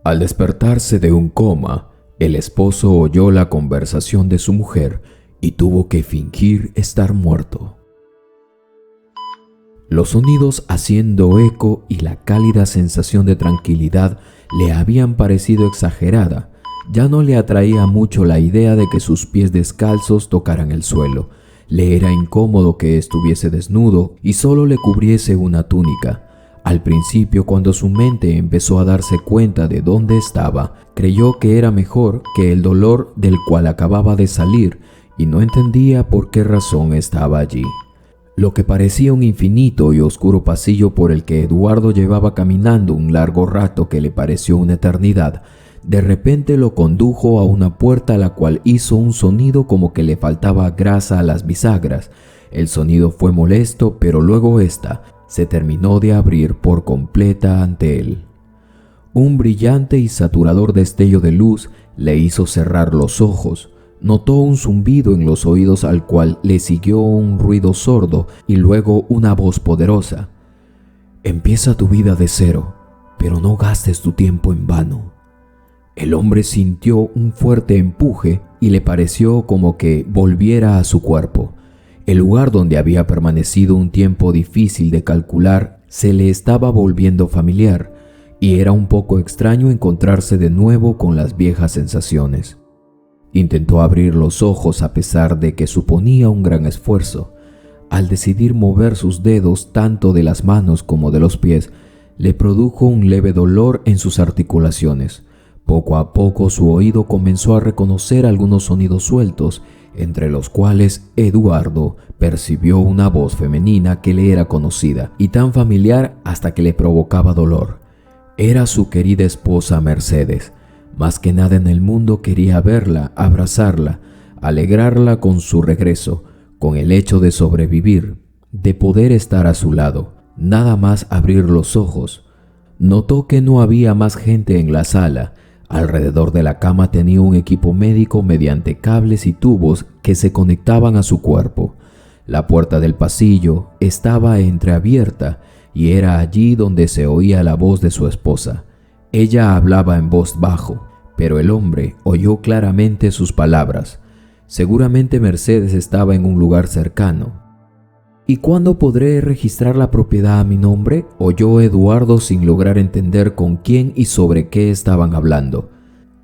Al despertarse de un coma, el esposo oyó la conversación de su mujer y tuvo que fingir estar muerto. Los sonidos haciendo eco y la cálida sensación de tranquilidad le habían parecido exagerada. Ya no le atraía mucho la idea de que sus pies descalzos tocaran el suelo. Le era incómodo que estuviese desnudo y solo le cubriese una túnica. Al principio, cuando su mente empezó a darse cuenta de dónde estaba, creyó que era mejor que el dolor del cual acababa de salir y no entendía por qué razón estaba allí. Lo que parecía un infinito y oscuro pasillo por el que Eduardo llevaba caminando un largo rato que le pareció una eternidad, de repente lo condujo a una puerta a la cual hizo un sonido como que le faltaba grasa a las bisagras. El sonido fue molesto, pero luego ésta se terminó de abrir por completa ante él. Un brillante y saturador destello de luz le hizo cerrar los ojos. Notó un zumbido en los oídos al cual le siguió un ruido sordo y luego una voz poderosa. «Empieza tu vida de cero, pero no gastes tu tiempo en vano». El hombre sintió un fuerte empuje y le pareció como que volviera a su cuerpo. El lugar donde había permanecido un tiempo difícil de calcular se le estaba volviendo familiar y era un poco extraño encontrarse de nuevo con las viejas sensaciones. Intentó abrir los ojos a pesar de que suponía un gran esfuerzo. Al decidir mover sus dedos tanto de las manos como de los pies, le produjo un leve dolor en sus articulaciones. Poco a poco su oído comenzó a reconocer algunos sonidos sueltos, entre los cuales Eduardo percibió una voz femenina que le era conocida y tan familiar hasta que le provocaba dolor. Era su querida esposa Mercedes. Más que nada en el mundo quería verla, abrazarla, alegrarla con su regreso, con el hecho de sobrevivir, de poder estar a su lado. Nada más abrir los ojos, notó que no había más gente en la sala. Alrededor de la cama tenía un equipo médico mediante cables y tubos que se conectaban a su cuerpo. La puerta del pasillo estaba entreabierta y era allí donde se oía la voz de su esposa. Ella hablaba en voz bajo, pero el hombre oyó claramente sus palabras. Seguramente Mercedes estaba en un lugar cercano. ¿Y cuándo podré registrar la propiedad a mi nombre?, oyó Eduardo sin lograr entender con quién y sobre qué estaban hablando.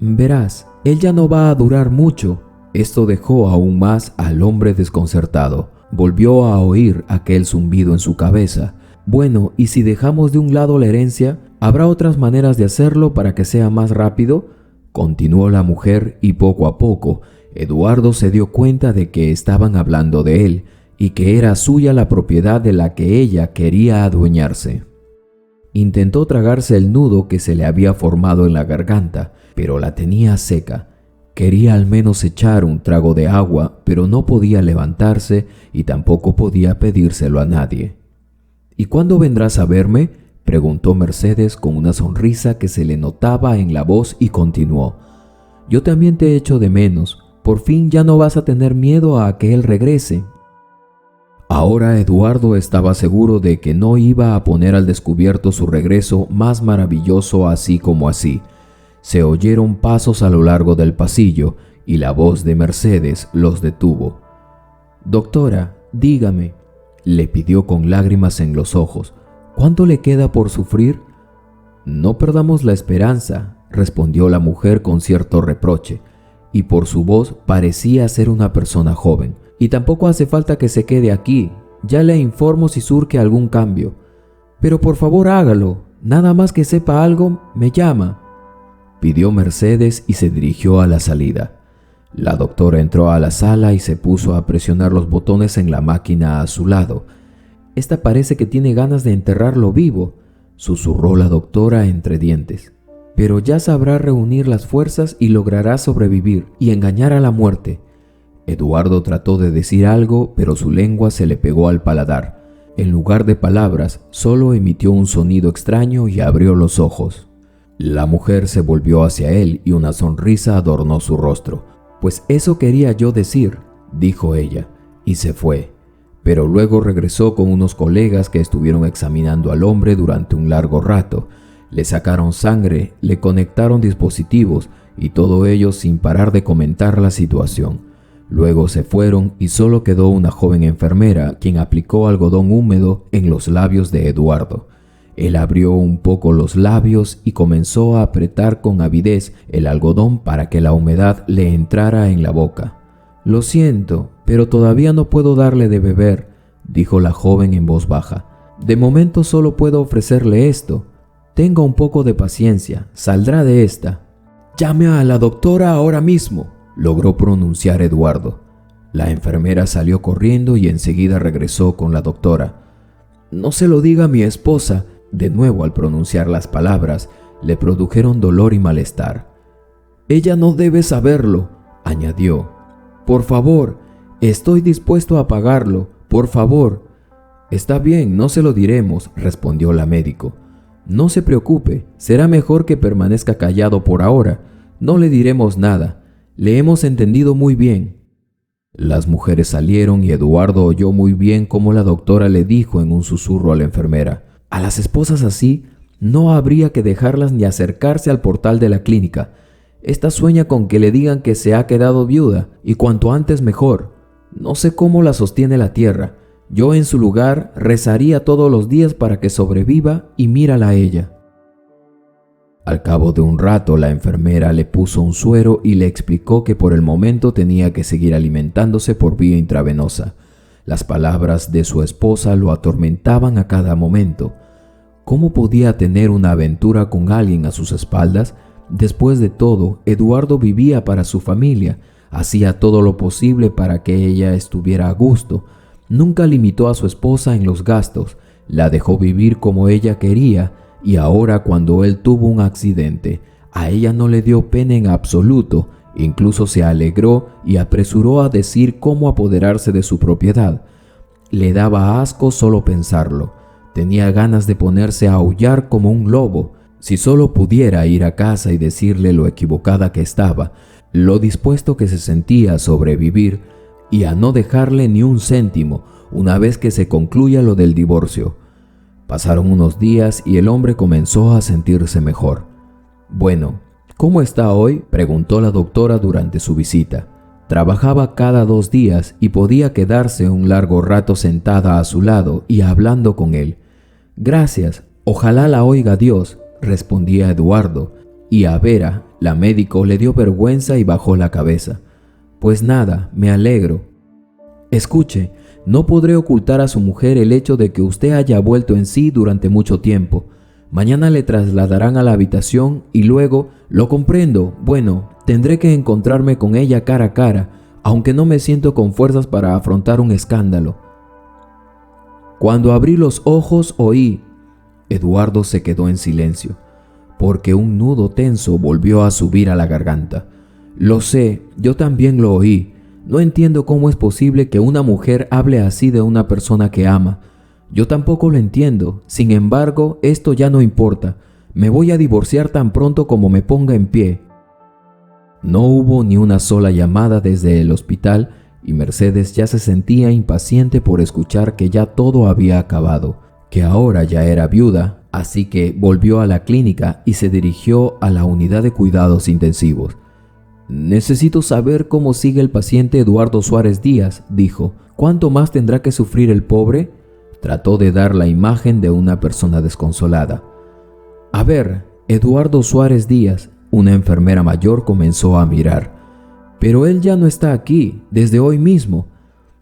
Verás, él ya no va a durar mucho. Esto dejó aún más al hombre desconcertado. Volvió a oír aquel zumbido en su cabeza. Bueno, ¿y si dejamos de un lado la herencia? ¿Habrá otras maneras de hacerlo para que sea más rápido?, continuó la mujer, y poco a poco Eduardo se dio cuenta de que estaban hablando de él y que era suya la propiedad de la que ella quería adueñarse. Intentó tragarse el nudo que se le había formado en la garganta, pero la tenía seca. Quería al menos echar un trago de agua, pero no podía levantarse y tampoco podía pedírselo a nadie. ¿Y cuándo vendrás a verme?, preguntó Mercedes con una sonrisa que se le notaba en la voz y continuó. Yo también te echo de menos. Por fin ya no vas a tener miedo a que él regrese. Ahora Eduardo estaba seguro de que no iba a poner al descubierto su regreso más maravilloso así como así. Se oyeron pasos a lo largo del pasillo y la voz de Mercedes los detuvo. Doctora, dígame, le pidió con lágrimas en los ojos. ¿Cuánto le queda por sufrir? No perdamos la esperanza, respondió la mujer con cierto reproche, y por su voz parecía ser una persona joven. Y tampoco hace falta que se quede aquí, ya le informo si surge algún cambio. Pero por favor hágalo, nada más que sepa algo, me llama, pidió Mercedes y se dirigió a la salida. La doctora entró a la sala y se puso a presionar los botones en la máquina a su lado. Esta parece que tiene ganas de enterrarlo vivo, susurró la doctora entre dientes. Pero ya sabrá reunir las fuerzas y logrará sobrevivir y engañar a la muerte. Eduardo trató de decir algo, pero su lengua se le pegó al paladar. En lugar de palabras, solo emitió un sonido extraño y abrió los ojos. La mujer se volvió hacia él y una sonrisa adornó su rostro. Pues eso quería yo decir, dijo ella, y se fue. Pero luego regresó con unos colegas que estuvieron examinando al hombre durante un largo rato. Le sacaron sangre, le conectaron dispositivos y todo ello sin parar de comentar la situación. Luego se fueron y solo quedó una joven enfermera quien aplicó algodón húmedo en los labios de Eduardo. Él abrió un poco los labios y comenzó a apretar con avidez el algodón para que la humedad le entrara en la boca. «Lo siento, pero todavía no puedo darle de beber», dijo la joven en voz baja. «De momento solo puedo ofrecerle esto. Tenga un poco de paciencia, saldrá de esta». «Llame a la doctora ahora mismo», logró pronunciar Eduardo. La enfermera salió corriendo y enseguida regresó con la doctora. «No se lo diga a mi esposa». De nuevo, al pronunciar las palabras, le produjeron dolor y malestar. «Ella no debe saberlo», añadió. «Por favor, estoy dispuesto a pagarlo, por favor». «Está bien, no se lo diremos», respondió la médico. «No se preocupe, será mejor que permanezca callado por ahora. No le diremos nada. Le hemos entendido muy bien». Las mujeres salieron y Eduardo oyó muy bien cómo la doctora le dijo en un susurro a la enfermera: «A las esposas así no habría que dejarlas ni acercarse al portal de la clínica. Esta sueña con que le digan que se ha quedado viuda y cuanto antes mejor. No sé cómo la sostiene la tierra. Yo en su lugar rezaría todos los días para que sobreviva y mírala a ella». Al cabo de un rato, la enfermera le puso un suero y le explicó que por el momento tenía que seguir alimentándose por vía intravenosa. Las palabras de su esposa lo atormentaban a cada momento. ¿Cómo podía tener una aventura con alguien a sus espaldas? Después de todo, Eduardo vivía para su familia, hacía todo lo posible para que ella estuviera a gusto. Nunca limitó a su esposa en los gastos, la dejó vivir como ella quería. Y ahora, cuando él tuvo un accidente, a ella no le dio pena en absoluto, incluso se alegró y apresuró a decir cómo apoderarse de su propiedad. Le daba asco solo pensarlo. Tenía ganas de ponerse a aullar como un lobo. Si solo pudiera ir a casa y decirle lo equivocada que estaba, lo dispuesto que se sentía a sobrevivir y a no dejarle ni un céntimo una vez que se concluya lo del divorcio. Pasaron unos días y el hombre comenzó a sentirse mejor. «Bueno, ¿cómo está hoy?», preguntó la doctora durante su visita. Trabajaba cada 2 días y podía quedarse un largo rato sentada a su lado y hablando con él. «Gracias, ojalá la oiga Dios», respondía Eduardo, y a Vera, la médico, le dio vergüenza y bajó la cabeza. «Pues nada, me alegro». «Escuche, no podré ocultar a su mujer el hecho de que usted haya vuelto en sí durante mucho tiempo. Mañana le trasladarán a la habitación y luego, lo comprendo, bueno, tendré que encontrarme con ella cara a cara, aunque no me siento con fuerzas para afrontar un escándalo». Cuando abrí los ojos oí. Eduardo se quedó en silencio, porque un nudo tenso volvió a subir a la garganta. «Lo sé, yo también lo oí. No entiendo cómo es posible que una mujer hable así de una persona que ama. Yo tampoco lo entiendo. Sin embargo, esto ya no importa. Me voy a divorciar tan pronto como me ponga en pie». No hubo ni una sola llamada desde el hospital y Mercedes ya se sentía impaciente por escuchar que ya todo había acabado, que ahora ya era viuda, así que volvió a la clínica y se dirigió a la unidad de cuidados intensivos. «Necesito saber cómo sigue el paciente Eduardo Suárez Díaz», dijo. «¿Cuánto más tendrá que sufrir el pobre?». Trató de dar la imagen de una persona desconsolada. «A ver, Eduardo Suárez Díaz», una enfermera mayor comenzó a mirar. «Pero él ya no está aquí, desde hoy mismo».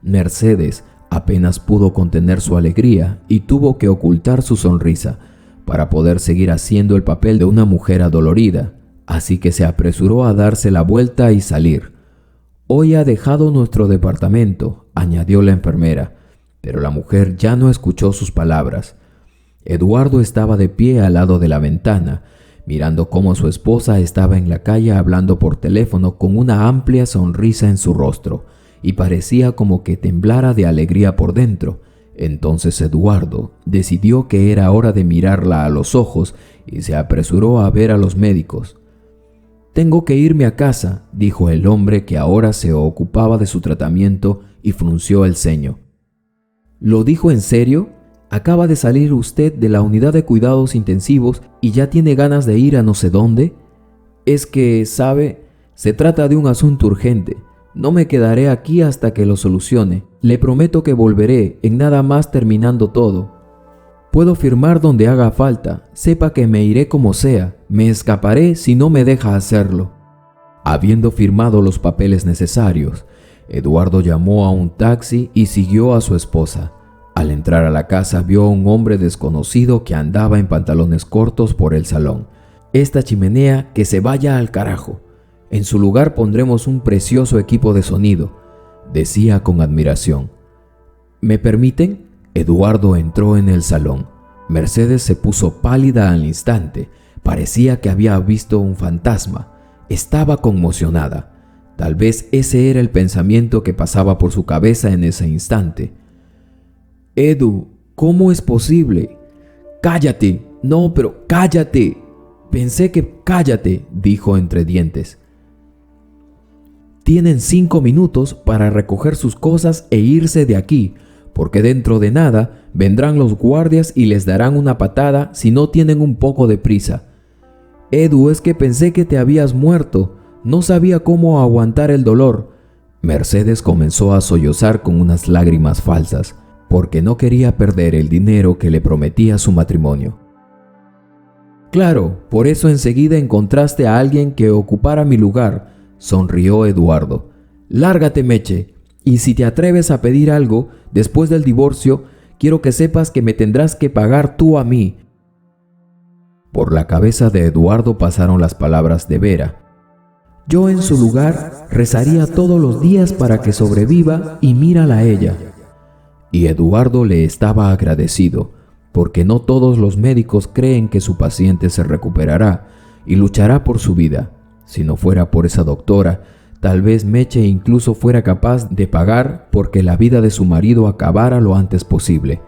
Mercedes apenas pudo contener su alegría y tuvo que ocultar su sonrisa para poder seguir haciendo el papel de una mujer adolorida. Así que se apresuró a darse la vuelta y salir. «Hoy ha dejado nuestro departamento», añadió la enfermera, pero la mujer ya no escuchó sus palabras. Eduardo estaba de pie al lado de la ventana, mirando cómo su esposa estaba en la calle hablando por teléfono con una amplia sonrisa en su rostro, y parecía como que temblara de alegría por dentro. Entonces Eduardo decidió que era hora de mirarla a los ojos y se apresuró a ver a los médicos. «Tengo que irme a casa», dijo el hombre que ahora se ocupaba de su tratamiento y frunció el ceño. «¿Lo dijo en serio? ¿Acaba de salir usted de la unidad de cuidados intensivos y ya tiene ganas de ir a no sé dónde? Es que, ¿sabe? Se trata de un asunto urgente. No me quedaré aquí hasta que lo solucione. Le prometo que volveré en nada más terminando todo. Puedo firmar donde haga falta. Sepa que me iré como sea. Me escaparé si no me deja hacerlo. Habiendo firmado los papeles necesarios, Eduardo llamó a un taxi y siguió a su esposa. Al entrar a la casa vio a un hombre desconocido que andaba en pantalones cortos por el salón. «Esta chimenea que se vaya al carajo. En su lugar pondremos un precioso equipo de sonido», decía con admiración. «¿Me permiten?». Eduardo entró en el salón. Mercedes se puso pálida al instante. Parecía que había visto un fantasma. Estaba conmocionada. Tal vez ese era el pensamiento que pasaba por su cabeza en ese instante. «Edu, ¿cómo es posible?». «Cállate». «No, pero cállate». «Pensé que cállate», dijo entre dientes. «Tienen 5 minutos para recoger sus cosas e irse de aquí, porque dentro de nada vendrán los guardias y les darán una patada si no tienen un poco de prisa». «Edu, es que pensé que te habías muerto. No sabía cómo aguantar el dolor». Mercedes comenzó a sollozar con unas lágrimas falsas, porque no quería perder el dinero que le prometía su matrimonio. «Claro, por eso enseguida encontraste a alguien que ocupara mi lugar», sonrió Eduardo. «Lárgate, Meche, y si te atreves a pedir algo después del divorcio, quiero que sepas que me tendrás que pagar tú a mí». Por la cabeza de Eduardo pasaron las palabras de Vera. «Yo en su lugar rezaría todos los días para que sobreviva y mírala a ella». Y Eduardo le estaba agradecido, porque no todos los médicos creen que su paciente se recuperará y luchará por su vida. Si no fuera por esa doctora, tal vez Meche incluso fuera capaz de pagar porque la vida de su marido acabara lo antes posible.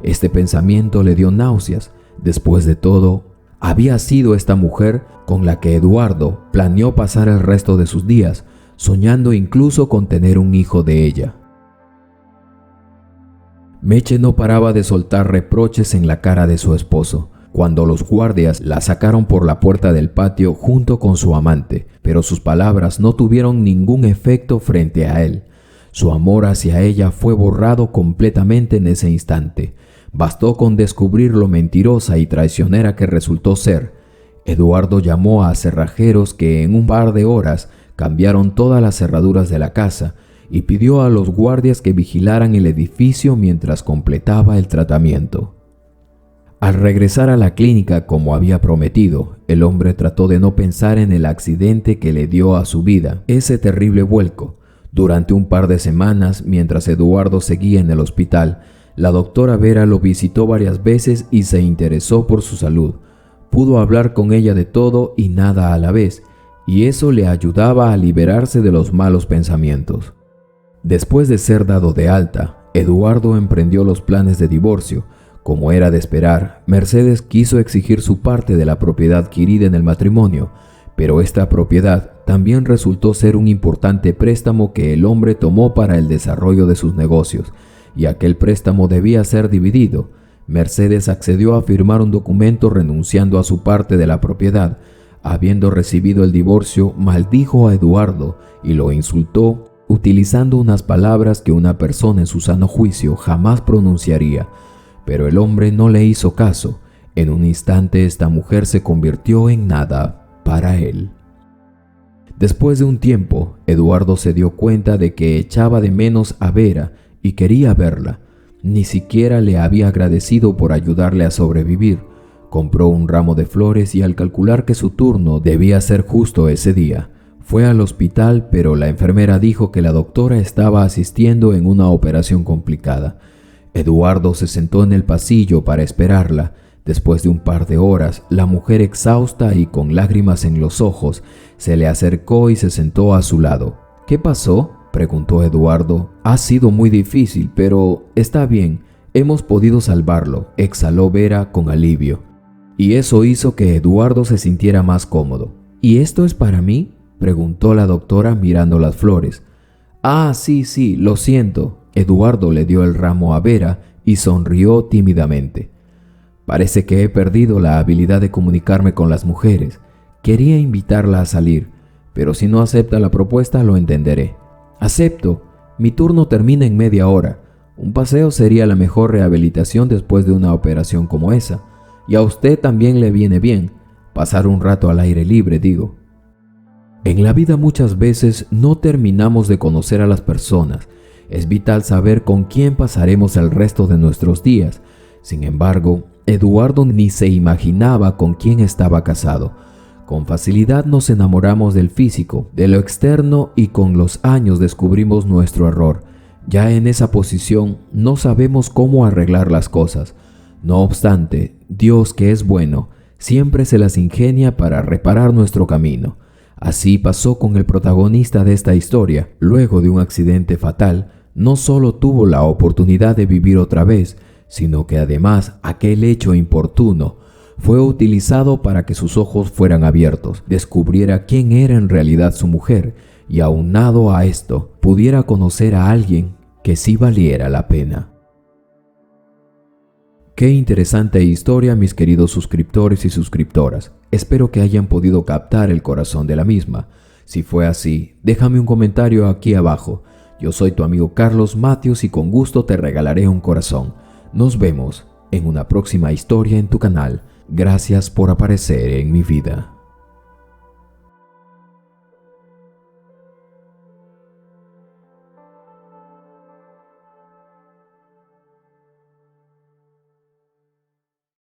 Este pensamiento le dio náuseas. Después de todo, había sido esta mujer con la que Eduardo planeó pasar el resto de sus días, soñando incluso con tener un hijo de ella. Meche no paraba de soltar reproches en la cara de su esposo, cuando los guardias la sacaron por la puerta del patio junto con su amante, pero sus palabras no tuvieron ningún efecto frente a él. Su amor hacia ella fue borrado completamente en ese instante. Bastó con descubrir lo mentirosa y traicionera que resultó ser. Eduardo llamó a cerrajeros que en un par de horas cambiaron todas las cerraduras de la casa y pidió a los guardias que vigilaran el edificio mientras completaba el tratamiento. Al regresar a la clínica como había prometido, el hombre trató de no pensar en el accidente que le dio a su vida ese terrible vuelco. Durante un par de semanas, mientras Eduardo seguía en el hospital, la doctora Vera lo visitó varias veces y se interesó por su salud. Pudo hablar con ella de todo y nada a la vez, y eso le ayudaba a liberarse de los malos pensamientos. Después de ser dado de alta, Eduardo emprendió los planes de divorcio. Como era de esperar, Mercedes quiso exigir su parte de la propiedad adquirida en el matrimonio, pero esta propiedad también resultó ser un importante préstamo que el hombre tomó para el desarrollo de sus negocios, y aquel préstamo debía ser dividido. Mercedes accedió a firmar un documento renunciando a su parte de la propiedad. Habiendo recibido el divorcio, maldijo a Eduardo y lo insultó utilizando unas palabras que una persona en su sano juicio jamás pronunciaría. Pero el hombre no le hizo caso. En un instante esta mujer se convirtió en nada para él. Después de un tiempo, Eduardo se dio cuenta de que echaba de menos a Vera y quería verla. Ni siquiera le había agradecido por ayudarle a sobrevivir. Compró un ramo de flores y al calcular que su turno debía ser justo ese día, fue al hospital, pero la enfermera dijo que la doctora estaba asistiendo en una operación complicada. Eduardo se sentó en el pasillo para esperarla. Después de un par de horas, la mujer exhausta y con lágrimas en los ojos, se le acercó y se sentó a su lado. «¿Qué pasó?», preguntó Eduardo. «Ha sido muy difícil, pero está bien. Hemos podido salvarlo», exhaló Vera con alivio. Y eso hizo que Eduardo se sintiera más cómodo. «¿Y esto es para mí?», preguntó la doctora mirando las flores. «Ah, sí, lo siento». Eduardo le dio el ramo a Vera y sonrió tímidamente. Parece que he perdido la habilidad de comunicarme con las mujeres. Quería invitarla a salir, pero si no acepta la propuesta lo entenderé. Acepto. Mi turno termina en media hora. Un paseo sería la mejor rehabilitación después de una operación como esa. Y a usted también le viene bien. Pasar un rato al aire libre, digo. En la vida muchas veces no terminamos de conocer a las personas. Es vital saber con quién pasaremos el resto de nuestros días. Sin embargo, Eduardo ni se imaginaba con quién estaba casado. Con facilidad nos enamoramos del físico, de lo externo, y con los años descubrimos nuestro error. Ya en esa posición no sabemos cómo arreglar las cosas. No obstante, Dios, que es bueno, siempre se las ingenia para reparar nuestro camino. Así pasó con el protagonista de esta historia. Luego de un accidente fatal, no solo tuvo la oportunidad de vivir otra vez, sino que además aquel hecho importuno fue utilizado para que sus ojos fueran abiertos, descubriera quién era en realidad su mujer y, aunado a esto, pudiera conocer a alguien que sí valiera la pena. Qué interesante historia, mis queridos suscriptores y suscriptoras. Espero que hayan podido captar el corazón de la misma. Si fue así, déjame un comentario aquí abajo. Yo soy tu amigo Carlos Matthews y con gusto te regalaré un corazón. Nos vemos en una próxima historia en tu canal. Gracias por aparecer en mi vida.